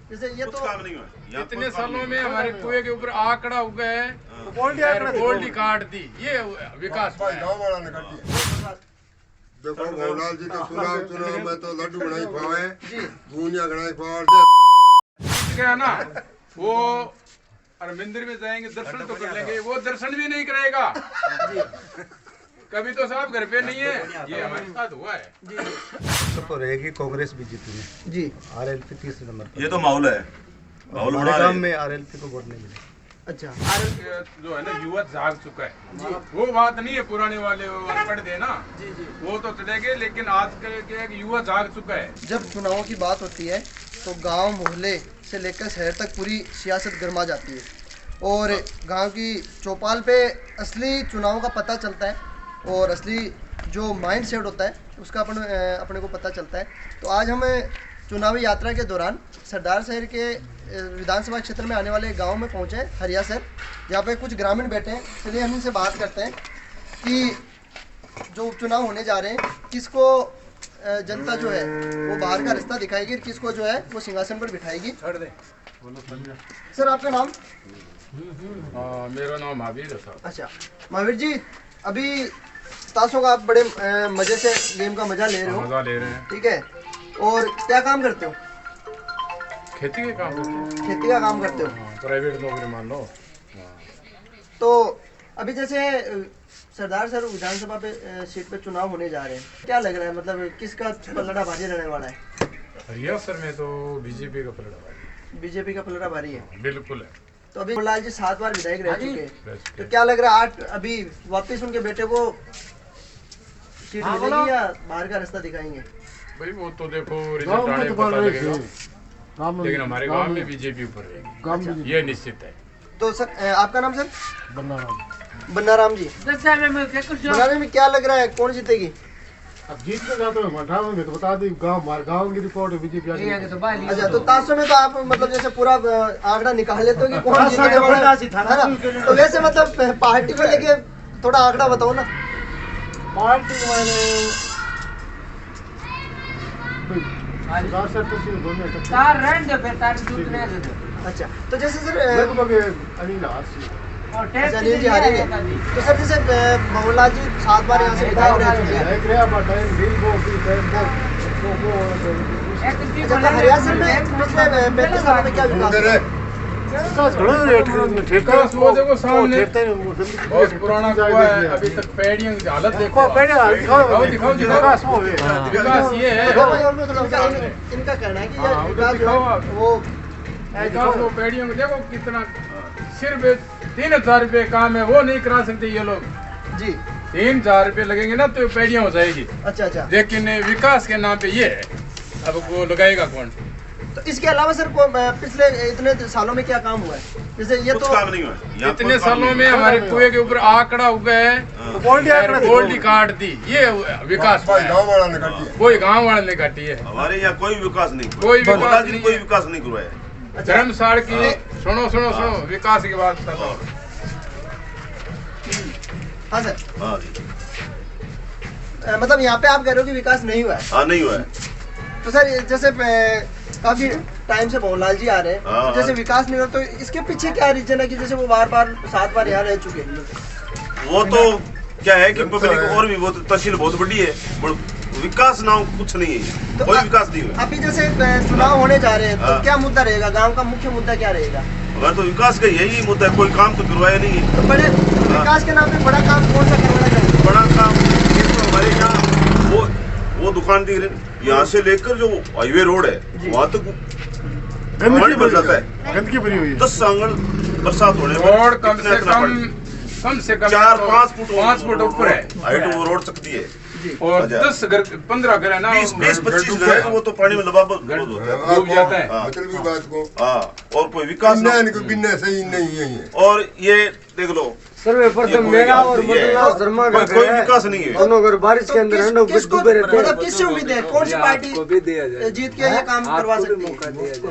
जैसे ये तो काम नहीं हुआ इतने सालों में हमारे कुएं के ऊपर आंकड़ा उगा है, गोल्डी काट दी, ये विकास हुआ है। गाँव वाला ने काटी है। देखो भवलाल जी तो चुनाव में तो लड्डू बनाई खावे बूंदिया बनाई खावे क्या ना वो और मंदिर में जाएंगे दर्शन तो कर लेंगे, वो दर्शन भी नहीं करेगा। कभी तो साहब घर पे नहीं है, ये हमारे साथ हुआ है। तो रहेगी कांग्रेस भी जीती जी आरएलपी तीसरे नंबर पर। ये तो माहौल है, माहौल बना गांव रहे। में आरएलपी को वोट नहीं मिले। अच्छा जो है ना युवा जाग चुका है, वो बात नहीं है पुराने वाले अनपढ़ थे ना, जी जी। वो तो चले गए, लेकिन आज के युवा जाग चुका है। जब चुनावों की बात होती है तो गांव मोहल्ले से लेकर शहर तक पूरी सियासत गर्मा जाती है और गांव की चौपाल पे असली चुनावों का पता चलता है और असली जो माइंड सेट होता है उसका अपने को पता चलता है। तो आज हम चुनावी यात्रा के दौरान सरदार शहर के विधानसभा क्षेत्र में आने वाले गांव में पहुंचे हैं, हरियासर, जहाँ पे कुछ ग्रामीण बैठे हैं। चलिए हम इनसे बात करते हैं कि जो उपचुनाव होने जा रहे हैं किसको जनता जो है वो बाहर का रास्ता दिखाएगी और किसको जो है वो सिंहासन पर बिठाएगी। सर आपका नाम? मेरा नाम महावीर है साहब। अच्छा महावीर जी, अभी ताशों का आप बड़े मजे से गेम का मजा ले रहे हो, मजा ले रहे हैं। ठीक है, और क्या काम करते हो? खेती के काम करते हैं। खेती का काम करते हो? प्राइवेट नौकरी मान लो। तो अभी जैसे सरदार सर विधानसभा पे सीट पे चुनाव होने जा रहे हैं, क्या लग रहा है, मतलब किसका पलड़ा भारी रहने वाला है? हरियासर में तो बीजेपी का पलड़ा भारी। बीजेपी का पलड़ा भारी है, बिल्कुल है। तो अभी लाल जी 7 बार विधायक रह चुके हैं, तो क्या लग रहा है 8 अभी वापस उनके बेटे को सीट मिलेगी या बाहर का रास्ता दिखाएंगे? भाई वो तो देखो रिजल्ट आने पता लगेगा, लेकिन हमारे गांव में बीजेपी ऊपर रहेगी, ये निश्चित है। तो सर आपका नाम सर? बन्नाराम जी। बनाने में क्या लग रहा है, कौन जीतेगी? अब जीत के जाते हैं हटाओगे तो बता दी गांव की रिपोर्ट बीजेपी अच्छा, तो ताशों में तो आप मतलब जैसे पूरा आंकड़ा निकाल लेते हो कि कौन जीतने वाला है ना? तो वैसे मतलब पार्टी को लेके थोड़ा आंकड़ा बताओ ना। पार्टी मैंने अच्छा, तो जैसे सर लगभग अनिल हासी अच्छा अनिल जी हारेंगे, तो सर जैसे मोहल्ला जी 7 बार यहाँ से विधायक रह चुके हैं, अच्छा, तो हरियासर में पिछले 35 सालों में क्या विकास हुआ? विकास वो देखो सामने बहुत पुराना कुआ है, अभी तक पेड़ियों की हालत देखो। दिखाओ विकास ये है। इनका कहना है कि ये विकास जो है वो विकास वो पेड़ियों को देखो कितना, सिर्फ 3000 रुपये काम है, वो नहीं करा सकते ये लोग जी। 3000 रुपये लगेंगे ना तो पेड़ियां हो जाएगी। अच्छा अच्छा, लेकिन विकास के नाम पे ये है, अब वो लगाएगा कौन? तो इसके अलावा सर पिछले इतने सालों में क्या काम हुआ है? जैसे ये तो काम नहीं हुआ इतने सालों में हमारे कुएं के ऊपर आंकड़ा उगा है, गोल्डी काट दी, ये विकास हुआ है। गाँव वाला ने काटी है। कोई गांव वाले ने काटी है, हमारे यहाँ कोई विकास नहीं, कोई विकास नहीं, कोई विकास नहीं हुआ है। धर्मशाल की सुनो विकास की बात बताता हूँ। हाँ सर, हाँ मतलब यहाँ पे आप कह रहे हो कि विकास नहीं हुआ है? हाँ नहीं हुआ है। तो सर जैसे काफी टाइम से मोहनलाल जी आ रहे हैं, हाँ, तो जैसे विकास नहीं हुआ तो इसके पीछे क्या रीजन है कि जैसे वो बार 7 बार यहाँ रह चुके हैं? वो तो क्या है कि पब्लिक और भी बहुत तहसील बहुत बड़ी है, विकास ना कुछ नहीं है, तो कोई विकास नहीं हुआ। अभी जैसे चुनाव होने जा रहे हैं तो हाँ। क्या मुद्दा रहेगा, गांव का मुख्य मुद्दा क्या रहेगा? अगर तो विकास का यही मुद्दा है, कोई काम तो करवाया नहीं है। तो बड़े विकास के नाम पे बड़ा काम कौन सा करवाना चाहिए? बड़ा काम तो हमारे यहाँ वो दुकान दिख रही, यहाँ से लेकर जो हाईवे रोड है वहाँ तक पानी भर जाता है, गंदगी भरी हुई है। 10 आंगन बरसात होने रोड कम से कम 4-5 फुट ऊपर है हाइट वो रोड सकती है, और 10 घर 15 घर है ना, 20-25 घर है वो तो पानी में लबालब डूब जाता है। मतलब भी बात को हाँ, और कोई विकास बिन्ना सही नहीं है। और ये देख लो सर्वे पर तो मेरा और बदलाव शर्मा का कोई विकास नहीं है। दोनों घर बारिश के अंदर है ना डूबे रहते हैं। मतलब किससे उम्मीद है, कौन सी पार्टी जीत के ये काम करवा सकती है?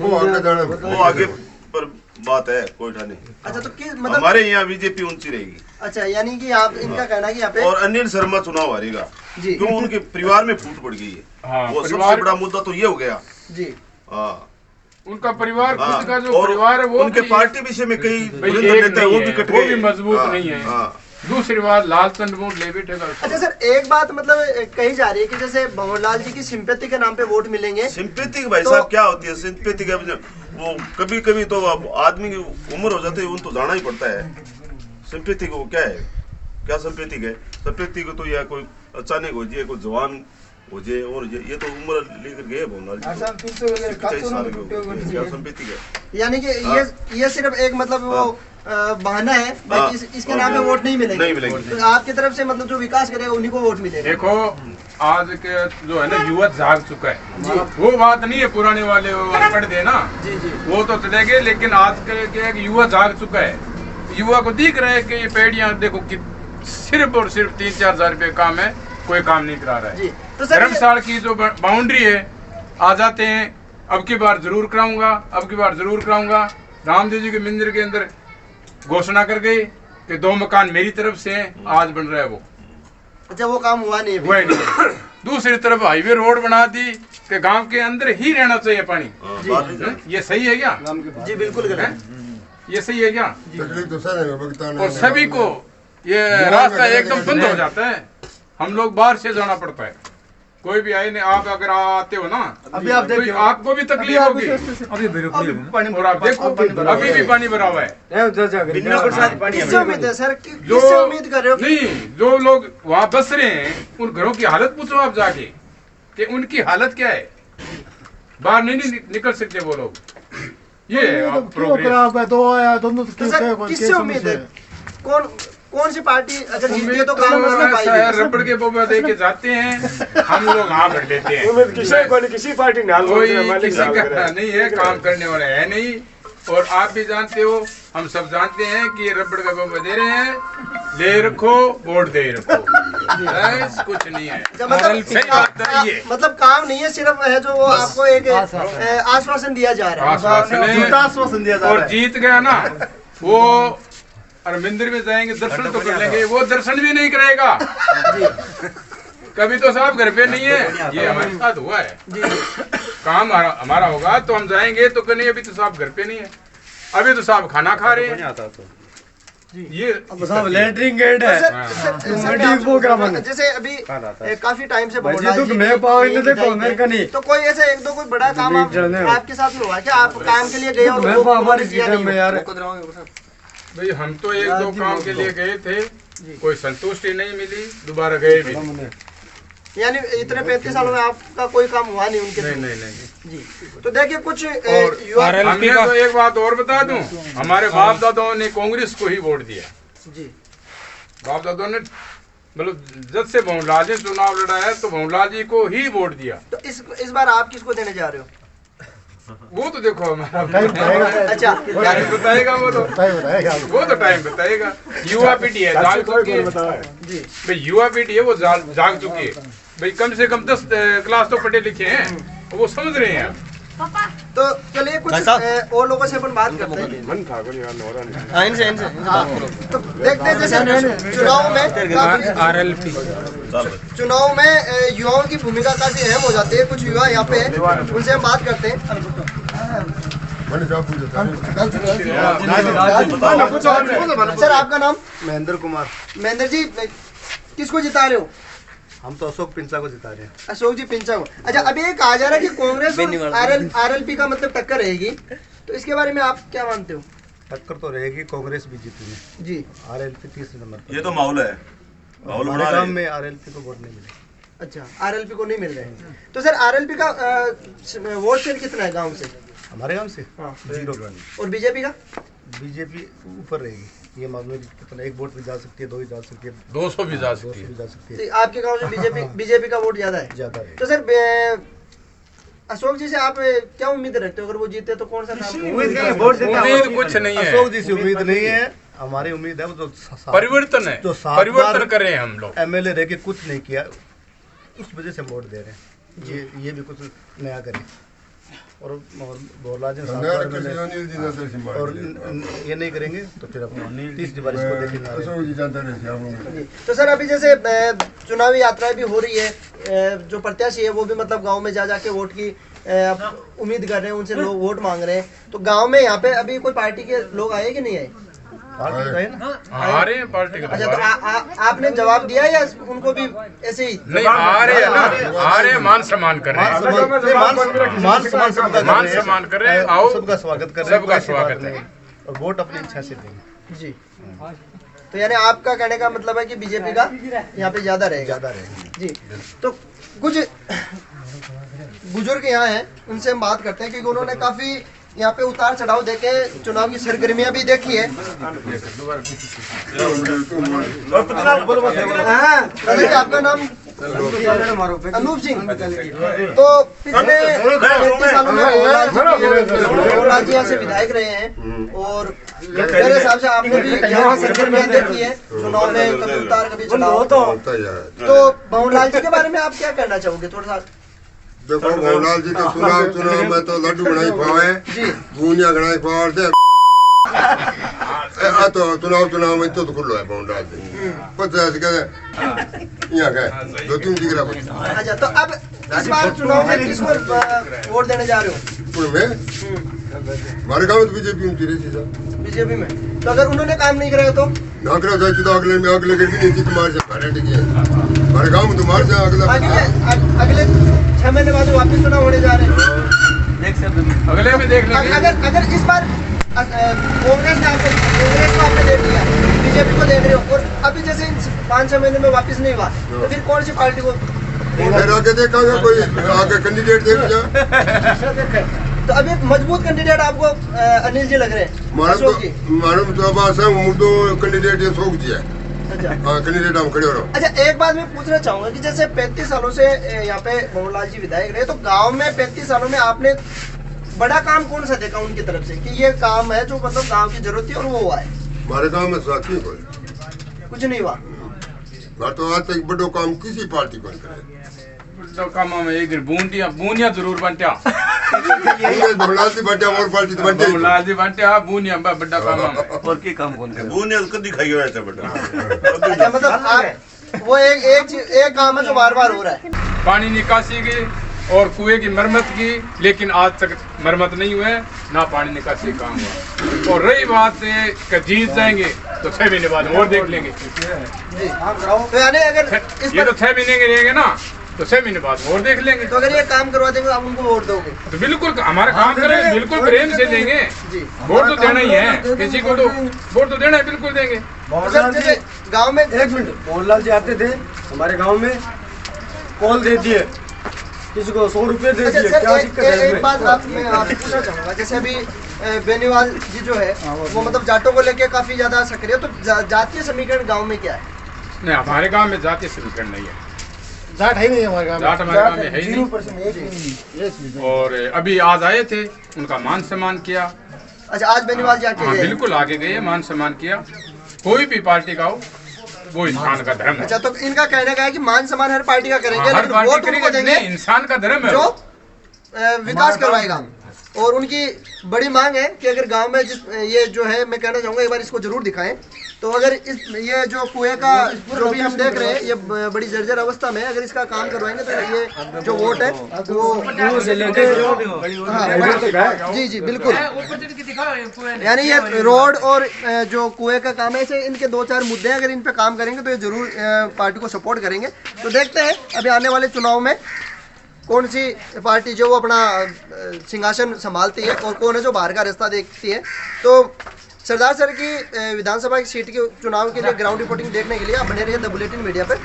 वो आगे पर बात है, कोई नहीं। अच्छा, तो किस मतलब हमारे यहाँ बीजेपी ऊंची रहेगी। अच्छा, यानी कि आप इनका कहना है कि यहाँ पे और अनिल शर्मा चुनाव हारेगा जी, क्यों? उनके परिवार में फूट पड़ गई है। हाँ, वो सबसे बड़ा मुद्दा तो ये हो गया जी। हाँ, उनका परिवार हाँ, खुद का जो और परिवार है वो उनके भी- पार्टी विषय में कई भाई वरिष्ठ एक नेता है, नहीं वो भी है, कट वो गए। भी मजबूत हाँ, नहीं है। हाँ। दूसरी बात लालचंद वोट ले बैठेगा। अच्छा सर, एक बात मतलब कही जा रही है कि जैसे भंवरलाल जी की सिंपैथी के नाम पे वोट मिलेंगे। सिंपैथी भाई तो- साहब क्या होती है सिंपैथी का वो कभी कभी तो अब आदमी की उम्र हो जाती है उन तो जाना ही पड़ता है। सिंपैथी को क्या है, क्या सिंपैथी है? सिंपैथी को तो या कोई अचानक हो जाए, कोई जवान हो जाए और ये तो उम्र लेकर गए भंवरलाल जी तो 40 साल के हो गए, क्या सिंपैथी है? यानी कि ये सिर्फ एक मतलब वो बहाना है, बाकी इसके नाम पे वोट नहीं मिलेंगे। नहीं मिलेंगे। तो आपकी तरफ से मतलब जो विकास करेगा उन्हीं को वोट मिलेगा। देखो आज के जो है ना युवा जाग चुका है, वो बात नहीं है पुराने वाले अनपढ़ थे ना, जी जी वो तो चले गए, लेकिन आज के क्या है कि युवा जाग चुका है। युवा को दिख रहा है कि ये पेड़ियां देखो कि सिर्फ और सिर्फ 3-4 हजार रुपये काम है, कोई काम नहीं करा रहा जी। है। तो सर धर्मशाला की जो बाउंड्री है, आ जाते हैं, अब की बार जरूर कराऊंगा, अब की बार जरूर कराऊंगा। रामदेव जी के मंदिर के अंदर घोषणा कर गई कि 2 मकान मेरी तरफ से हैं, आज बन रहा है वो, अच्छा वो काम हुआ नहीं हुआ ही नहीं है। दूसरी तरफ हाईवे रोड बना दी कि गांव के अंदर ही रहना चाहिए पानी। हाँ, बात नहीं हैं? ये सही है क्या? जी बिल्कुल गलत। हैं? ये सही है क्या? तकलीफ तो सर है भुगतान और सभी को ये रास्ता एकदम बंद हो जाता है, हम लोग बाहर से जाना पड़ता है। कोई भी आए नहीं, आप अगर आते हो ना अभी आप तो देखिए, आपको भी तकलीफ होगी। और आप देखो अभी भी पानी भरा हुआ है। किससे उम्मीद है सर जो किससे उम्मीद कर रहे हो? नहीं, जो लोग वहाँ बस रहे हैं उन घरों की हालत पूछो आप जाके कि उनकी हालत क्या है। बाहर नहीं निकल सकते वो लोग। ये है अब प्रोग्रेस। तो सर किससे उम्मीद है? कौन सी पार्टी अगर जीती है तो काम मसला ऐसा है, पाएगी? रबड़ के बोबा दे के जाते हैं, हम लोग हाँ भर लेते हैं। किसी पार्टी ने कोई किसी का नहीं है, काम करने वाला है नहीं। और आप भी जानते हो, हम सब जानते हैं कि ये रबड़ का बोबा दे रहे हैं, ले रखो वोट दे रखो, बस कुछ नहीं है। मतलब सही बात है ये। मतलब काम नहीं है, सिर्फ है जो वो आपको एक आश्वासन दिया जा रहा है। आश्वासन है। और जीत गया ना वो, और मंदिर में जाएंगे दर्शन तो कर लेंगे, वो दर्शन भी नहीं करेगा। कभी तो साहब घर पे नहीं है, ये हमारे साथ हुआ है। काम हमारा होगा तो हम जाएंगे तो नहीं, अभी तो साहब घर पे नहीं है, अभी तो साहब खाना खा रहे हैं। ये लेटरिंग गेट है जैसे अभी काफी टाइम से भाई जी, तो मैं पाओ इन्हें देखो, मैं कहीं। तो कोई ऐसे एक दो कोई बड़ा काम आपके साथ में हुआ क्या? आप काम के लिए गए और मैं वो हमारी उन्होंने किया सीटम में नहीं? यार भाई हम तो 1-2 काम के लिए गए थे, कोई संतुष्टि नहीं मिली, दोबारा गए भी नहीं। यानी इतने 35 सालों में आपका कोई काम हुआ नहीं उनके नहीं साथ? नहीं नहीं। जी। तो देखिए कुछ और युवा हमने तो एक बात और बता दूं, हमारे बाप दादाओं ने कांग्रेस को ही वोट दिया। जी बाप दादाओं ने मतलब जब से भंवरलाल जी चुनाव लड़ा है तो भंवरलाल जी को ही वोट दिया। तो इस बार आप किसको देने जा रहे हो? वो तो देखो हमारा अच्छा टाइम बताएगा, वो तो टाइम बताएगा। युवा पीढ़ी है, जाग चुकी है जी। भाई, युवा पीढ़ी है वो जाग चुकी है भाई। कम से कम 10 क्लास तो पढ़े लिखे हैं, वो समझ रहे हैं। तो चलिए कुछ और लोगों से अपन बात करते हैं। तो देखते हैं जैसे चुनाव में युवाओं की भूमिका काफी अहम हो जाती है। कुछ युवा यहाँ पे हैं, उनसे हम बात करते हैं। सर आपका नाम? महेंद्र कुमार। महेंद्र जी किसको जिता रहे हो? हम तो अशोक पिंचा को जिता रहे हैं। अशोक जी पिंचा को। अच्छा अभी ये कहा जा रहा है कि कांग्रेस और आरएलपी का मतलब टक्कर रहेगी, तो इसके बारे में आप क्या मानते हो? टक्कर तो रहेगी, कांग्रेस भी जीतेगी जी। आरएलपी तीसरे नंबर पर। ये तो माहौल है, माहौल हमारे बना गांव रहे में आरएलपी को वोट नहीं मिले। अच्छा आरएलपी को नहीं मिल रहे हैं। तो सर आरएलपी का वोट शेयर कितना है गांव से? हमारे गांव से हाँ। 0। और बीजेपी का? बीजेपी ऊपर रहेगी, ये मालूम है कि कितना, 1 वोट भी जा सकती है, 2 भी जा सकती है, 200 भी जा 200 सकती भी है। जा सकती है, तो आपके गांव से बीजेपी का वोट ज्यादा है? ज्यादा है। तो सर अशोक जी से आप क्या उम्मीद रखते हो? अगर वो जीते तो कौन सा काम? उम्मीद कुछ नहीं है, अशोक जी से उम्मीद नहीं है, हमारी उम्मीद है वो जो परिवर्तन है, जो 7 परिवर्तन बार करें हम लोग। एमएलए रह के कुछ नहीं किया, उस वजह से वोट दे रहे हैं। ये भी कुछ नया करें। और भंवरलाल जी 7 बार MLA और ये नहीं करेंगे तो फिर अपना 30 दिवाली को देखेंगे। तो सर अभी जैसे चुनावी यात्राएं भी हो रही है, जो प्रत्याशी है वो भी मतलब गांव में जा जाके वोट की उम्मीद कर रहे हैं, उनसे लोग वोट मांग रहे हैं, तो गांव में यहाँ पे अभी कोई पार्टी के लोग आए कि नहीं आए? पार्टी तो है ना, आ रहे हैं पार्टी के। अच्छा, तो आपने जवाब दिया या उनको भी ऐसे ही? नहीं, आ रहे हैं ना, आ रहे हैं, मान सम्मान कर रहे हैं, मान सम्मान कर रहे हैं, आओ सबका स्वागत कर रहे हैं, सबका स्वागत है और वोट अपनी इच्छा से देंगे जी। तो यानी आपका कहने का मतलब है कि बीजेपी का यहाँ पे ज्यादा रहेगा? जी। तो कुछ बुजुर्ग यहाँ हैं, उनसे हम बात करते हैं, क्योंकि उन्होंने काफी यहाँ पे उतार चढ़ाव देके चुनाव की सरगर्मियां भी देखी है। हाँ, आपका नाम अनूप सिंह। तो पिछले 35 सालों में भंवरलाल जी यहाँ से विधायक रहे हैं, और मेरे हिसाब से आपने भी यहाँ सरगर्मियां देखी है चुनाव में, कभी उतार कभी चढ़ाव। तो भंवरलाल जी के बारे में आप क्या कहना चाहोगे थोड़ा सा? देखो भंवरलाल जी तो चुनाव में तो लड्डू बनाई पावे बूंदिया बनाई पावे दे तो चुनाव में तो खुल्लो है भंवरलाल जी पता है कहते यहाँ का दो तीन जिगरा कुछ। अच्छा, तो अब इस बार चुनाव में किसको वोट देने जा रहे हो? हमारे गाँव में बीजेपी में रही थी बीजेपी में। तो अगर उन्होंने काम नहीं कराया तो? ना करा जाए तो अगले की नीति तुम्हारे से हमारे गाँव में तुम्हारे से अगले 6 महीने बाद वापस चुनाव होने जा रहे हैं, अगले में देख लेंगे। अगर इस बार कांग्रेस को आपने दे दिया, बीजेपी को दे रहे हो, और अभी जैसे 5-6 महीने में वापस नहीं हुआ, तो फिर कौन सी पार्टी को आगे देखा कोई आगे कैंडिडेट देख जा। तो अभी मजबूत कैंडिडेट आपको अनिल जी लग रहे हैं? अशोक जी मुर्दो कैंडिडेट अशोक जी है। अच्छा, कैंडिडेट हम खड़े हो रहे। अच्छा, एक बात मैं पूछना चाहूंगा कि जैसे 35 सालों से यहाँ पे भंवरलाल जी विधायक रहे, तो गांव में 35 सालों में आपने बड़ा काम कौन सा देखा उनकी तरफ से कि ये काम है जो मतलब गांव की जरूरत थी और वो हुआ है? हमारे गांव में साथी कोई कुछ नहीं हुआ। तो आज तक बड़ो काम किसी पार्टी को नहीं करे। काम में एक बूनिया जरूर बनता भंवरलाल जी बंटा और पार्टी तो बनते भंवरलाल जी बनता बूनिया बड़ा काम और की काम कौन करे? बूनिया कभी खाई हुआ था बेटा। अच्छा, मतलब आप वो एक काम है जो बार बार हो रहा है। पानी निकासी की और कुएं की मरम्मत की, लेकिन आज तक मरम्मत नहीं हुए, ना पानी निकासी काम हुआ। और रही बात कि जीत जाएंगे तो 6 महीने बाद और देख लेंगे। तो यानी अगर ये तो 6 महीने के रहेंगे ना, तो 6 महीने बाद और देख लेंगे। तो अगर ये काम करवा देंगे आप उनको वोट दोगे? तो बिल्कुल हमारा काम करेंगे, बिल्कुल प्रेम से देंगे। वोट तो देना ही है, किसी को तो वोट तो देना है, बिल्कुल देंगे। जैसे गाँव में 1 मिनट, भंवरलाल जी आते थे हमारे गांव में, कॉल दे दिए, किसी को 100 रुपये दे दिए, क्या दिक्कत है? एक बात मैं आपसे पूछना चाहूंगा, जैसे अभी बेनीवाल जी जो है वो मतलब जाटों को लेके काफी ज्यादा सक्रिय, तो जातीय समीकरण गांव में क्या है? नहीं, हमारे गांव में जातीय समीकरण नहीं है, जाट है नहीं हमारे गांव में, जाट हमारे गांव में है ही नहीं। और अभी आज आए थे, उनका मान सम्मान किया। अच्छा, आज बेनीवाल जी आके हाँ, गए? बिल्कुल आगे गए, मान सम्मान किया। कोई भी पार्टी का हो, वो इंसान का धर्म है। अच्छा, तो इनका कहने का है कि मान सम्मान हर पार्टी का करेंगे, हर लेकिन पार्टी वोट उनको करेगी, देंगे नहीं, इंसान का धर्म है जो वो। विकास करवाएगा। और उनकी बड़ी मांग है कि अगर गांव में ये जो है, मैं कहना चाहूंगा एक बार इसको जरूर दिखाएं। तो अगर ये जो कुएं का जो भी हम देख रहे हैं, ये बड़ी जर्जर अवस्था में है, अगर इसका काम करवाएंगे तो ये जो वोट है वो जी जी बिल्कुल। यानी ये रोड और जो कुएं का काम है, ऐसे इनके 2-4 मुद्दे हैं, अगर इन पे काम करेंगे तो ये जरूर पार्टी को सपोर्ट करेंगे। तो देखते हैं अभी आने वाले चुनाव में कौन सी पार्टी जो वो अपना सिंहासन संभालती है और कौन है जो बाहर का रास्ता देखती है। तो सरदार सर की विधानसभा की सीट के चुनाव के लिए ग्राउंड रिपोर्टिंग देखने के लिए आप बने रहिए द बुलेटिन मीडिया पर।